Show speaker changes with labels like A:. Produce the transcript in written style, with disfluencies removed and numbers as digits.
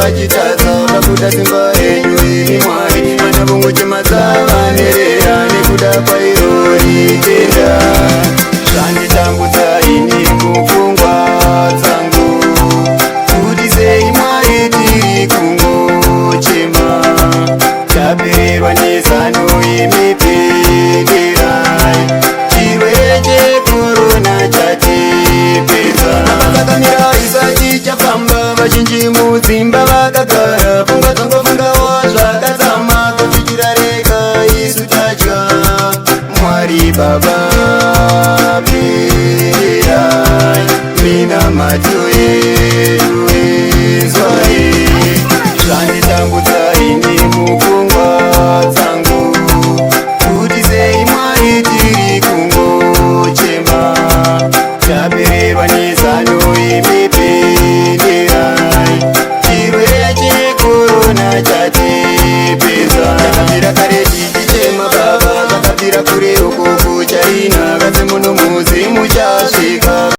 A: vachitadza vakuda simba renyu imi Mwari. Vana vongu chema dzavanerera nekuda kwairori denda. Zvanditambudza ini mupfungwa dzangu, kuti sei Mwari tiri kungochema. Tapererwa nezano imi penderai, chirwere chekorona chatipedza. Vakamira isati chafamba, vazhinji mudzimba vakagara. Pfungwa dzangofungawo zvakadzama, kuti tirareka isu tadya. Mwari Baba penderai, minamato yedu izwai. Zvanditambudza ini mupfungwa dzangu, kuti sei Mwari tiri kungochema. Tapererwa nezano imi